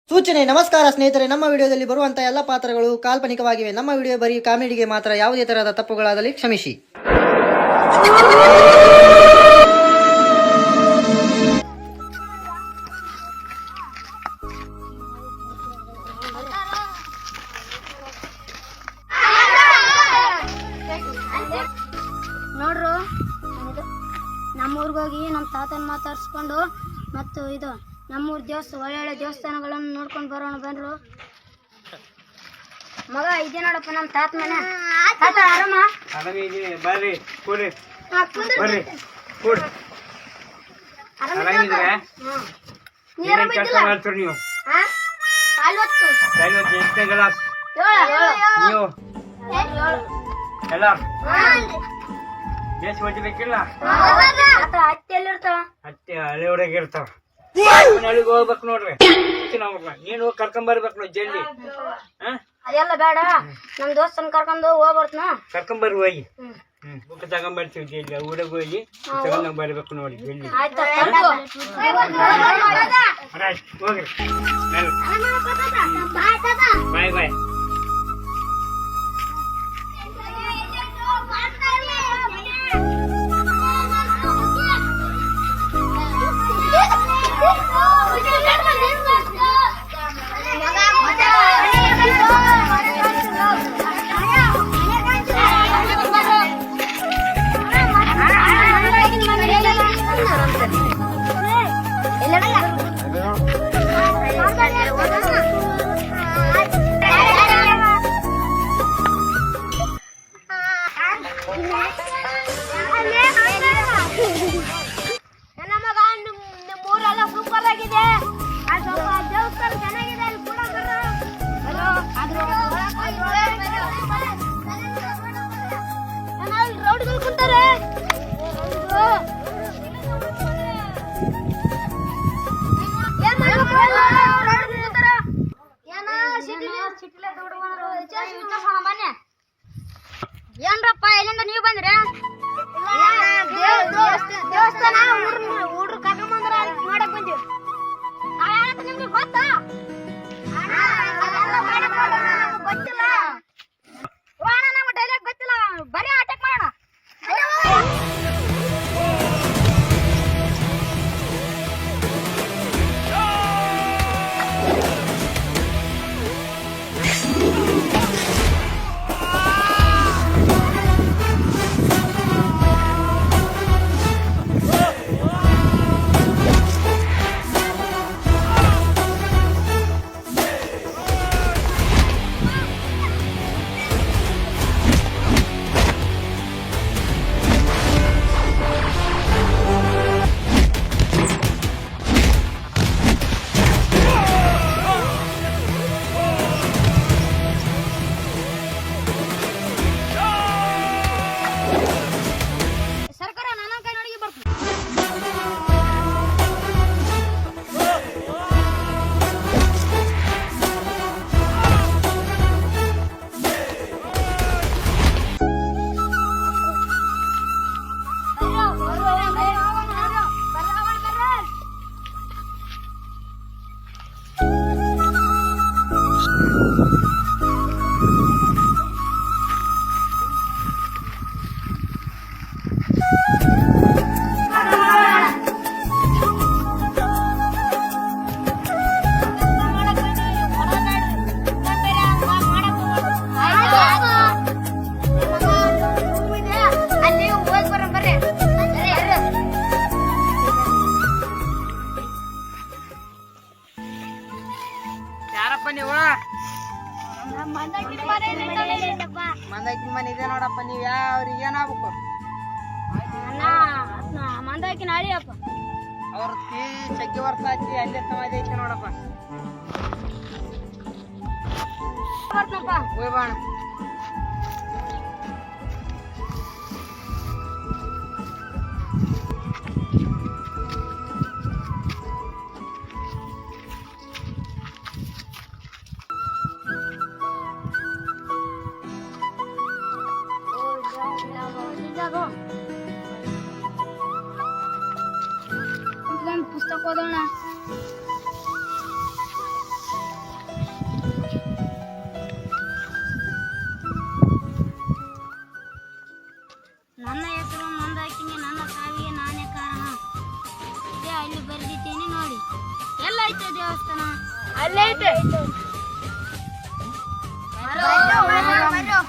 ಸೂಚನೆ ನಮಸ್ಕಾರ ಸ್ನೇಹಿತರೆ, ನಮ್ಮ ವಿಡಿಯೋದಲ್ಲಿ ಬರುವಂತಹ ಎಲ್ಲ ಪಾತ್ರಗಳು ಕಾಲ್ಪನಿಕವಾಗಿವೆ. ನಮ್ಮ ವಿಡಿಯೋ ಬರೀ ಕಾಮಿಡಿಗೆ ಮಾತ್ರ. ಯಾವುದೇ ತರಹದ ತಪ್ಪುಗಳಾದಲ್ಲಿ ಕ್ಷಮಿಸಿ. ನೋಡ್ರು, ನಮ್ಮೂರ್ಗೆ ಹೋಗಿ ನಮ್ಮ ತಾತನ ಮಾತಾಡ್ಸ್ಕೊಂಡು ಮತ್ತು ಇದು ನಮ್ಮೂರ್ ಒಳ್ಳೊಳ್ಳೆ ದೇವಸ್ಥಾನಗಳನ್ನು ನೋಡ್ಕೊಂಡು ಬರೋಣ ಬನ್ರು. ಮಗ ಇದೆ ನೋಡಪ್ಪ ನಮ್ಮ ತಾತ ಮನೆ. ತಾತ ಆರಾಮ? ಬರ್ರಿ ಕೂಡ್ರಿ ಬರ್ರಿ ಕೂಡ್ ಕೆಲಸ ಮಾಡ್ತೀರಿ ನೀವು? ಎಷ್ಟನೇ ಗ್ಲಾಸ್ ನೀವು ಎಲ್ಲ ಬೇಸ್ ಓದಿಬೇಕಿಲ್ಲ? ಹತ್ತಿ ಎಲ್ಲಿರ್ತಾವ? ಹತ್ತಿ ಹಳೆ ಹೊರಗೆ ಇರ್ತಾವ. ಹಳ್ಳಿಗೆ ಹೋಗ್ಬೇಕು ನೋಡ್ರಿ. ನೀನ್ ಹೋಗಿ ಕರ್ಕೊಂಡ್ ಬರ್ಬೇಕು ನೋಡಿ ಜಲ್ದಿ. ಅದೆಲ್ಲ ಬೇಡ, ನಮ್ ದೋಸ್ತನ್ ಕರ್ಕೊಂಡು ಹೋಗ್ಬರ್ತನ. ಕರ್ಕೊಂಬರ್ರಿ ಹೋಗಿ. ಬುಕ್ ತಗೊಂಡ್ಬರ್ತೀವಿ ಜಲ್ದಿ. ಊರಿಗೆ ಹೋಗಿ ತಗೊಂಡ್ ಬರ್ಬೇಕು ನೋಡಿ ಜಲ್ದಿ. ಹೋಗ್ರಿ ಬಾಯ್ ಬಾಯ್. ಏನ್ರಪ್ಪ, ಎಲ್ಲಿಂದ ನೀವು ಬಂದ್ರೆ? ದೇವಸ್ಥಾನ ಹುಡ್ರು ಕರ್ಕೊಂಬಂದ್ರ ಮಾಡಕ್ ಬಂದಿವಿ. ನಿಮ್ಗೆ ಗೊತ್ತಾ? ಗೊತ್ತಿಲ್ಲ ನಮ್ಗೆ ಡೈರೆಕ್ಟ್ ಗೊತ್ತಿಲ್ಲ, ಬರೀ ಅಟ್ಯಾಕ್ ಮಾಡೋಣ. ಯಾರಪ್ಪ ನೀವು? ಮಂದಾಕಿನ ಮನೆ ಇದೆ ನೋಡಪ್ಪ. ನೀವ್ ಯಾವ್ರಿಗೆ ಏನಾಗ್ಬೇಕು? ಮಂದಾಕಿನ ಅಳಿಯಪ್ಪ. ಅವ್ರ ಚಗ್ಗಿ ವರ್ಷ ಆಯ್ತು, ಅಲ್ಲೇ ಸಮಾಧಿ ಐತೆ ನೋಡಪ್ಪ. ಬರ್ತನಪ್ಪ. ಹೋಯ್ ಬಾಣ. ಪುಸ್ತಕ ಓದೋಣ. ಅಲ್ಲೇ ಐತೆ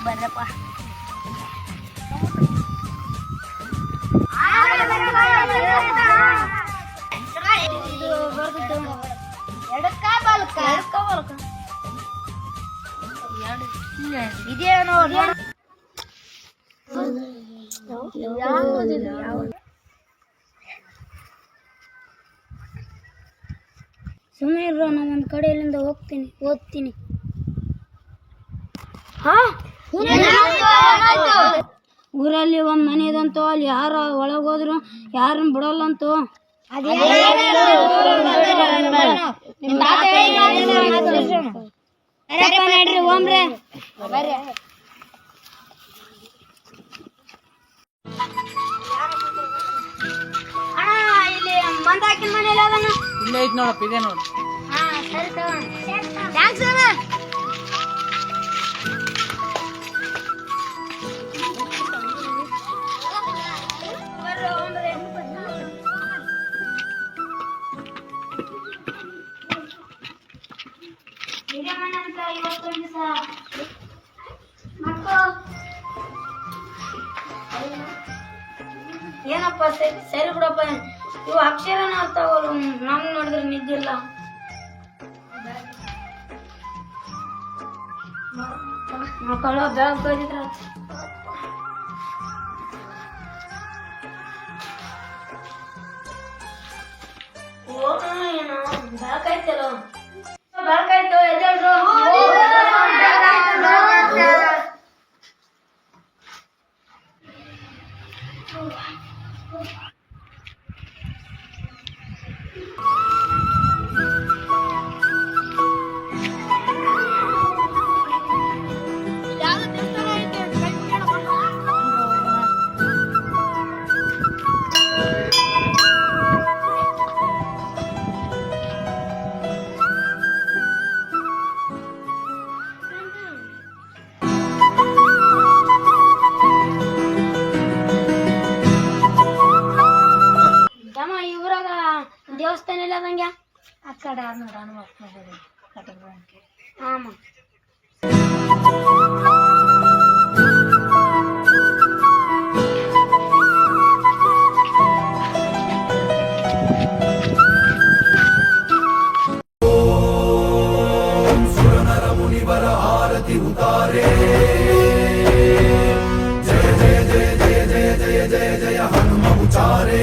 ಬರ್ರಪ್ಪ ಇದು ಬರ್ದಿದ್ದು ಎಡಕ್ಕ ಬಲಕ್ಕ ಇದೇ ನೋಡಿ ಸುಮ್ಮನೆ ಇರೋ ನಾನು ಒಂದು ಕಡೆಯಲ್ಲಿಂದ ಓದ್ತೀನಿ ಊರಲ್ಲಿ ಒಂದ್ ಮನೆ ಇದಂತೂ ಅಲ್ಲಿ ಯಾರು ಒಳಗೋದ್ರು ಯಾರನ್ನ ಬಿಡಲ್ಲಂತೂ ನಡ್ರಿ ಓಮ್ರೆ ಇಲ್ಲಿ ಮಂದಾಕಿನ ಮನೇಲಿ ಅದನ್ನ ಇಲ್ಲೇ ಐತ್ ನೋಡಪ್ಪ ಇದೆ ನೋಡಿ ಸರಿ ಥ್ಯಾಂಕ್ಸ್ ಅಣ್ಣ ಏನಪ್ಪ ಸರಿ ಬಿಡಪ್ಪ ಇವು ಅಕ್ಷರನ ಅರ್ಥವಲ್ಲ ನಮ್ ನೋಡಿದ್ರೆ ನಿದ್ದಿಲ್ಲ ಮಕ್ಕಳು ಬೆಳಗ್ಗೆ ಬಂದಿದ್ರ ಏನು ಬೆಳಕಾಯ್ತಲ್ಲ ಬೆಳಕಾಯ್ತು ಎದ್ದೇಳ್ರು ದೇವಸ್ಥಾನ ಇಲ್ಲ ಅದಂಗೆ ಆ ಕಡೆ ಆಮ ಮುನಿವರ ಆರತಿ ಉತಾರೆ ಜಯ ಜಯ ಜಯ ಜಯ ಜಯ ಜಯ ಜಯ ಜಯ ಹನುಮ ಉಚಾರೆ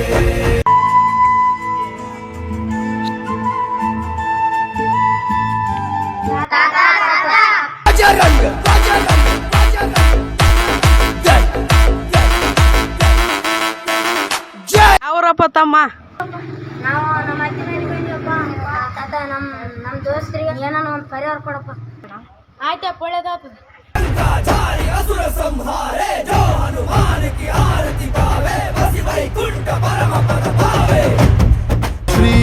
ಅವರಪ್ಪ ತಮ್ಮ ನಾವು ನಮ್ಮ ಅಜ್ಜಿ ಮನೆಗೆ ಬಂದಿವಪ್ಪ ತಾತ ನಮ್ಮ ದೋಸ್ತರಿಗೆ ಏನಾನ ಒಂದು ಪರಿಹಾರ ಕೊಡಪ್ಪ ಆಯ್ತಪ್ಪ ಒಳ್ಳೇದಾಗ್ತದೆ असुर संहारे जो हनुमान की आरती गावे बसी वैकुंठ परम पद पावे श्री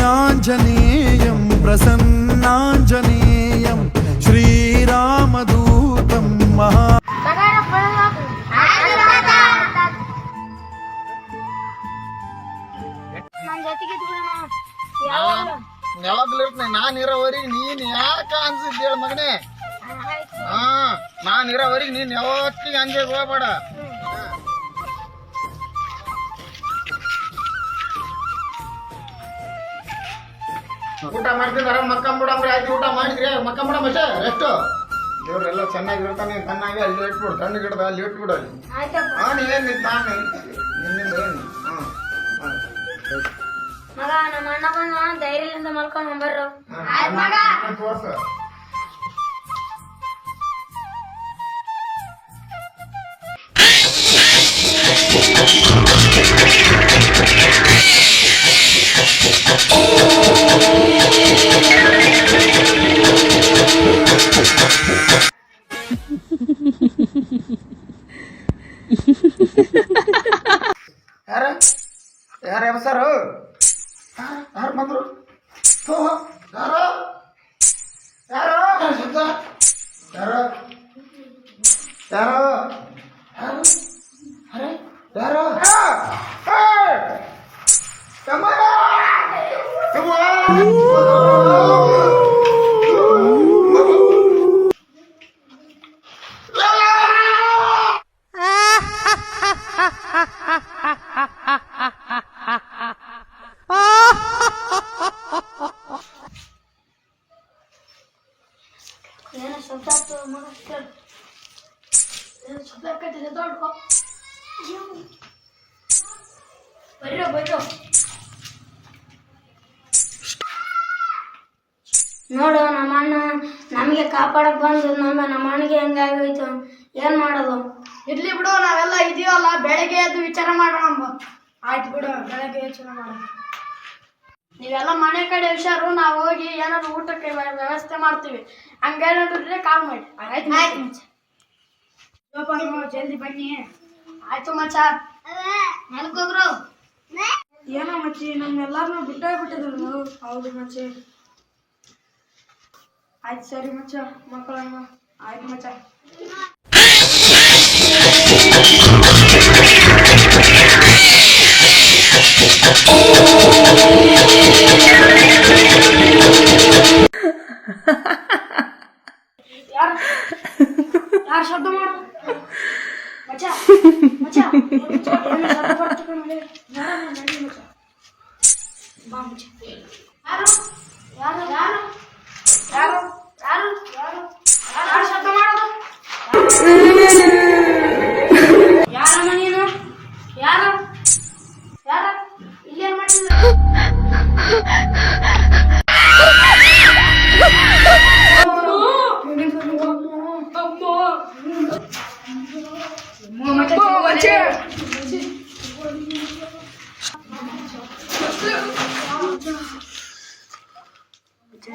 आंजनेयं प्रसन्नांजनेयं श्रीरामदूतं महा ನನ್ನ ಜೊತೆಗೆ ಯಾವಾಗ್ಲಿರ್ತನೆ ನಾನ್ ಇರೋವರೆಗೆ ನೀನ್ ಯಾಕ ಅನ್ಸಿದ್ದೇಳ ಮಗನೇ ನಾನ್ ಇರೋವರೆಗೆ ನೀನ್ ಯಾವತ್ತಿಗೆ ಅಂಜೆಗೆ ಹೋಗ್ಬೇಡ ಊಟ ಮಾಡ್ತಿದಾರ ಮಕ್ಕಂಬಿಡಂಬ್ರಿ ಆಯ್ತು ಊಟ ಮಾಡಿದ್ರಿ ಮಕ್ಕಂಬಿಡಮ್ ಅಷ್ಟೇ ಎಷ್ಟು ದೇವ್ರೆಲ್ಲ ಚೆನ್ನಾಗಿರ್ತಾನೆ ಚೆನ್ನಾಗಿ ಅಲ್ಲಿ ಇಟ್ಬಿಡು ಕಣ್ಣು ಗಿಡದ ಅಲ್ಲಿ ಇಟ್ಬಿಡು ಅಲ್ಲಿ ಏನ್ ನಾನು ನಿನ್ನಿಂದ ಏನು ಮಗ ನಮ್ಮ ಅಣ್ಣ ಬಂದ ಧೈರ್ಯದಿಂದ ಮಲ್ಕೊಂಡ್ ಬರ್ರು ತೋರ್ಸ ಯಾರ ಸರ್ ಯಾರು ಬಂದ್ರು ಯಾರು ಯಾರು ಯಾರು ಯಾರು ಯಾರು ಏನೋ ಶಬ್ದ ಆಗ್ತದ ಮಗ ಕೇಳು. ಏನೋ ಶಬ್ದ ಆಕೈತಿ ದೊಡ್ಡ ಬರ್ರೋ ನೋಡು ನಮ್ಮ ಅಣ್ಣ ನಮಗೆ ಕಾಪಾಡಕ್ ಬಂದು ನಮ್ಮ ಅಣ್ಣಗೆ ಹೆಂಗಾಗೋಯ್ತು ಏನ್ ಮಾಡೋದು. ಇರ್ಲಿ ಬಿಡು, ನಾವೆಲ್ಲ ಇದೀವಲ್ಲ, ಬೆಳಗ್ಗೆ ಎದ್ದು ವಿಚಾರ ಮಾಡೋಣ. ಆಯ್ತು ಬಿಡು, ಬೆಳಗ್ಗೆ ಯೋಚನೆ ಮಾಡೋಣ. ನೀವೆಲ್ಲ ಮನೆ ಕಡೆ ಹುಷಾರು, ನಾವು ಹೋಗಿ ಏನಾದ್ರು ಊಟಕ್ಕೆ ವ್ಯವಸ್ಥೆ ಮಾಡ್ತೀವಿ. ಹಂಗೇನಾದ್ರು ಕಾಲ್ ಮಾಡಿ. ಆಯ್ತು ಜಲ್ದಿ ಬನ್ನಿ. ಆಯ್ತು ಮಚ್ಚ. ಮಲ್ಕೋಗ್ರು. ಏನೋ ಮಚ್ಚಿ, ನಮ್ಮೆಲ್ಲಾರನ್ನೂ ಬಿಟ್ಟೋಗ್ಬಿಟ್ಟಿದ್ರು. ಹೌದು ಮಚ್ಚಿ. ಆಯ್ತು ಸರಿ ಮಚ್ಚ, ಮಕ್ಕಳನ್ನ. ಆಯ್ತು ಮಚ್ಚ. ಯಾರು ಶಬ್ದ ಮಾಡು ಮಚ್ಚ ಮಚ್ಚ ಏನು ಶಬ್ದ ಬರ್ತಕ್ಕ ನೋಡಿ. ನಡಿ ಮಚ್ಚ, ಬಾ ಮಚ್ಚ. ಯಾರು ಯಾರು ಯಾರು ಯಾರು ಯಾರು ಯಾರು ಯಾರು ಶಬ್ದ ಮಾಡೋದು? ಯಾರಮ್ಮ ನೀನು? ಯಾರು ಯಾರು ಇಲ್ಲೇನ್ ಮಾಡಿದ್ರು?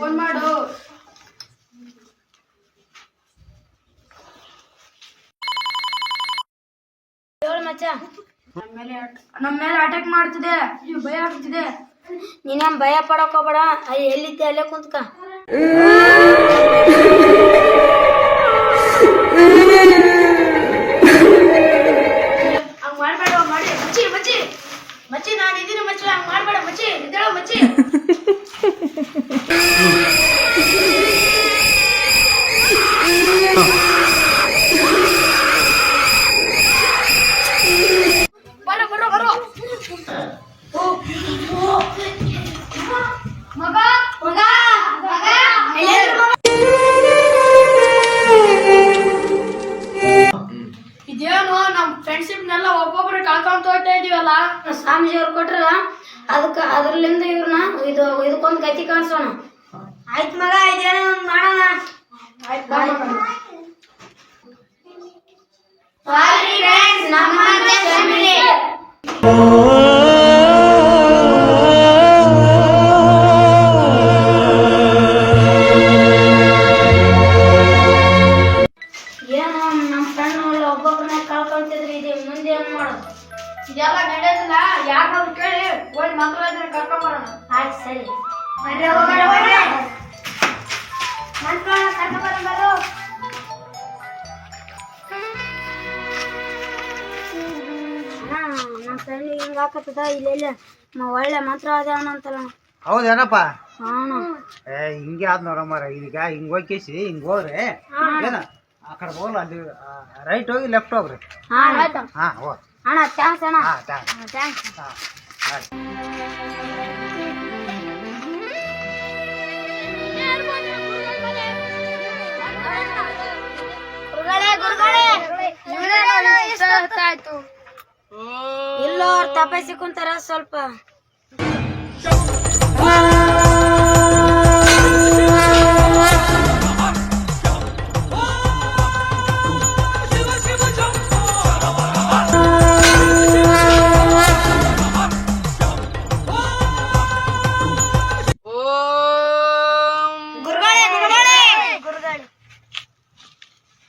ಫೋನ್ ಮಾಡು. ಹೇಳು ಮಚ್ಚ. ನಮ್ಮ ಮೇಲೆ ಅಟ್ಯಾಕ್ ಮಾಡ್ತಿದೆ, ನೀವು ಭಯ ಆಗ್ತಿದೆ. ನೀನೇನ್ ಭಯ ಪಡಕ್ ಹೋಗ್ಬೇಡ. ಅಲ್ಲಿ ಎಲ್ಲಿದ್ದೆ ಅಲ್ಲೇ ಕುಂತ್ಕ. ಹಂಗ್ ಮಾಡ್ಬೇಡ ಮಾಡಿ. ಮಚ್ಚಿ ಮಚ್ಚಿ ಮಚ್ಚಿ, ನಾನು ಇದೀನಿ ಮಚ್ಚಿ. ಹಂಗ್ ಮಾಡ್ಬೇಡ ಮಚ್ಚಿ, ಇದ್ದೇಳು ಮಚ್ಚಿ. ಬರೋ ಬರೋ ಬರೋ ಮಗ ಮಗ ಮಗ. ಇದೇನು ನಮ್ ಫ್ರೆಂಡ್ಶಿಪ್ನೆಲ್ಲ ಒಬ್ಬೊಬ್ರು ಕಳ್ಕೊಂತ ಹೋಗ್ತಾ ಇದೀವಲ್ಲ. ಸ್ವಾಮೀಜಿ ಅವ್ರು ಕೊಟ್ರಲ್ಲ, ಅದ್ರಲ್ಲಿಂದ ಇವ್ರನ್ನ ಇದಕ್ಕೊಂದು ಗತಿ ಕಾಣಿಸೋಣ. ಆಯ್ತು ಮಗ, ಇದೇನೋ ಒಂದು ಮಾಡೋಣ. ಸಾರಿ ಫ್ರೆಂಡ್ಸ್, ನಮ್ಮಂತೆ ಫ್ಯಾಮಿಲಿ. ಏನೋ ನಮ್ಮ ಫ್ರೆಂಡ್ ಒಬ್ಬೊಬ್ಬರನ್ನ ಕಳ್ಕೊಂತಿದ್ರಿ. ಇದೆ ಮುಂದೆ ಏನ್ ಮಾಡೋದು? ಇದೆಲ್ಲ ನಡೆಯೋದಿಲ್ಲ. ಯಾರನ್ನಾದ್ರು ಕೇಳಿ ಹೋಗಿ ಮಂತ್ರ ಕರ್ಕೊಂಡ್ ಬರೋಣ. ಆಯ್ತು ಸರಿ. ನಮ್ಮ ಫ್ರೆಂಡ್ ಹಿಂಗ ಹಾಕತ್ತದ ಇಲ್ಲೆಲ್ಲ ಒಳ್ಳೆ ಮಂತ್ರ ಅದೇವನ ಅಂತಲ್ಲ. ಹೌದೇನಪ್ಪ? ಹಾಂ ಹಿಂಗೆ ಆದ್ ನೋಡಮ್ಮರ. ಈಗ ಹಿಂಗ್ ಹೋಗಿಸಿ ಹಿಂಗ್ ಹೋಗ್ರಿ ಏನ ಆ ಕಡೆ ಹೋಗಲ್ಲ, ಅಲ್ಲಿ ರೈಟ್ ಹೋಗಿ ಲೆಫ್ಟ್ ಹೋಗ್ರಿ. ಹಾಂ ಆಯ್ತು ಹಾ ಹೋಗ್. ಅಣ್ಣ, ಥ್ಯಾಂಕ್ಸ್ ಅಣ್ಣ. ಹಾ ಥ್ಯಾಂಕ್ಸ್. ಥ್ಯಾಂಕ್ಸ್. ಇಲ್ಲ, ಅವ್ರು ತಪಾಸಿ ಕುಂತಾರ ಸ್ವಲ್ಪ.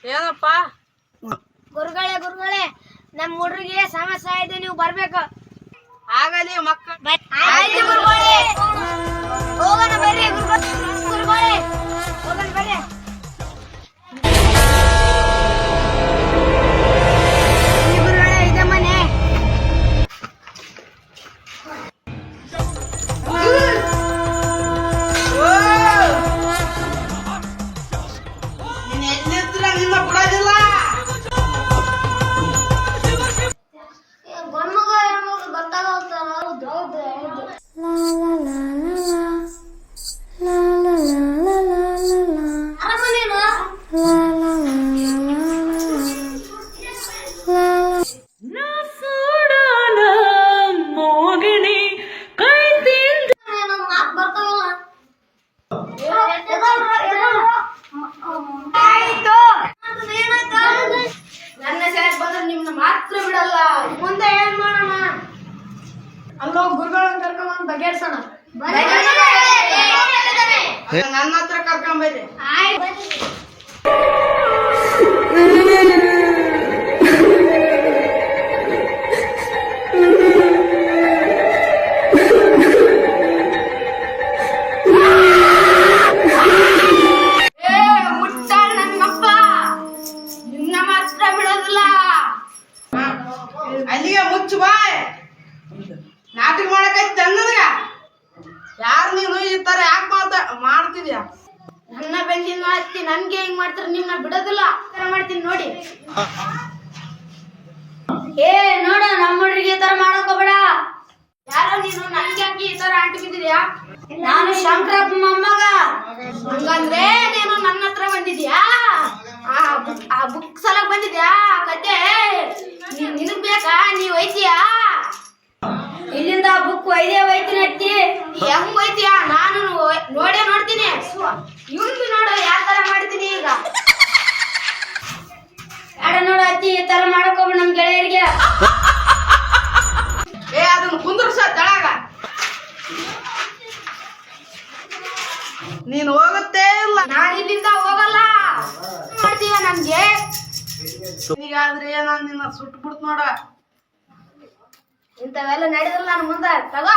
ಏನಪ್ಪ? ಗುರುಗಳೇ, ನಮ್ಮ ಹುಡುಗಿಗೆ ಸಮಸ್ಯೆ ಇದೆ, ನೀವು ಬರ್ಬೇಕು. ಆಗಲಿ ಮಕ್ಕಳು. ಆಯ್ತು ಗುರುಗಳೇ, ಹೋಗೋಣ ಬರ್ರಿ. ಗುರುಗಳೇ ಹೋಗೋಣ ಬರ್ರಿ. ಗುರುಗಳೇ, ಇದೆ ಮನೆ. ಎಲ್ಲಿದ್ರ ನಿನ್ನ ಬಿಡೋದಿಲ್ಲ. ಗಂಡ್ಮಗ ಹೆಣ್ಮಗಳು ಗೊತ್ತಾಗೋಗ್ತಾರ. ಹೌದು ಹೌದು ಹೌದು. ಅಲ್ಲಿಗೆ ಮುಚ್ಚು ಬಾಯ್ ನಾಟಕ ಮಾಡಕೈತಿ ಅನ್ನದ್ರ ಯಾರು ನೀನು ಈ ತರ ಯಾಕೆ ಮಾಡ್ತಿದ್ಯಾ ನನ್ನ ಬೆಂದಿನ ಮಾತಿ ನನ್ಗೆ ಹಿಂಗ್ ಮಾಡ್ತಾರೆ ನಿಮ್ನ ಬಿಡೋದಿಲ್ಲ ಮಾಡ್ತೀನಿ ನೋಡಿ ಏ ನೋಡ ನಮ್ಮ ಹುಡುಗಿಗೆ ಈ ತರ ಮಾಡೋಕೋಬೇಡ ಯಾರೋ ನೀನು ನನ್ಗೆ ಯಾಕೆ ಈ ತರ ಆಂಟಿ ಬಿದ್ದಿದ್ಯಾ ನಾನು ಶಂಕರಪ್ಪ ಮೊಮ್ಮಗ ಹಂಗಂದ್ರೆ ನೀನು ನನ್ನ ಹತ್ರ ಬಂದಿದ್ಯಾ ಆ ಬುಕ್ ಸಲಕ್ ಬಂದಿದ್ಯಾ ಕತೆ ನಿನಗ್ ಬೇಕಾ ನೀವ್ ಒಯ್ತೀಯಾ ಇಲ್ಲಿಂದ ಬುಕ್ ಒಯ್ತೀನಿ ಅತ್ತಿ ಹೆಂಗ್ ಒಯ್ತೀಯಾ ನಾನು ನೋಡ್ತೀನಿ ಇವ್ನು ನೋಡು ಯಾವ ತರ ಮಾಡ್ತೀನಿ ಈಗ ಯಾಡ ನೋಡು ಅತ್ತಿ ಈ ತರ ಮಾಡಕೋಬೇಡ ನಮ್ ಗೆಳೆಯರಿಗೆ ಏ ಅದನ್ನ ಕುಂದ್ರಸ ತಳಗ ನೀನ್ ಹೋಗುತ್ತೆ ಇಲ್ಲ ನಾನು ಇಲ್ಲಿಂದ ಹೋಗಲ್ಲ ಮಾಡ್ತೀವ ನಮ್ಗೆ ಈಗಾದ್ರೆ ನಾನ್ ನಿನ್ನ ಸುಟ್ಟು ಬಿಡ್ತು ನೋಡ ಇಂಥವೆಲ್ಲ ನಡೆದಿಲ್ಲ ನಾನು ಮುಂದೆ ತಗೋ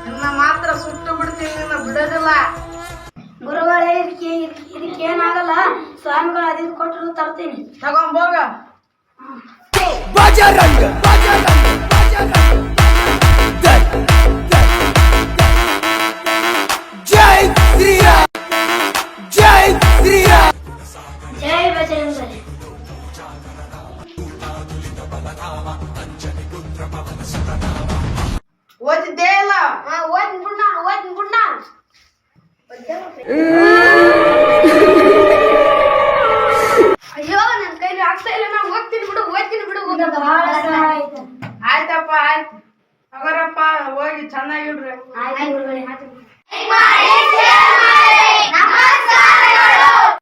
ನಿನ್ನ ಮಾತ್ರ ಸುಟ್ಟು ಬಿಡ್ತೀನಿ ನಿನ್ನ ಬಿಡೋದಿಲ್ಲ ಗುರುಗಳೇ ಇದಕ್ಕೇನಾಗಲ್ಲ ಸ್ವಾಮಿಗಳು ಅದಿದ್ದು ಕೊಟ್ಟರು ತರ್ತೀನಿ ತಗೊಂಬೋಗ ಬಜರಂಗ ಬಜರಂಗ ಬಜರಂಗ ಜೈ ಜೈ ಶ್ರೀರಾಮ್ ಜೈ ಶ್ರೀರಾಮ್ ಜೈ ಬಜರಂಗಬಲಿ ಓದಿದ್ದೇ ಇಲ್ಲ ಓದ್ತೀನಿ ಬಿಡ್ ನಾನು ಅಯ್ಯೋ ನನ್ನ ಕೈಲಿ ಆಗ್ತಾ ಇಲ್ಲ ನಾ ಓದ್ತೀನಿ ಬಿಡು ಬಹಳ ಆಯ್ತು ಆಯ್ತಪ್ಪ ಆಯ್ತು ಅವರಪ್ಪ ಹೋಗಿ ಚೆನ್ನಾಗಿಡ್ರಿ ಆಯ್ತು ಗುರುಗಳೇ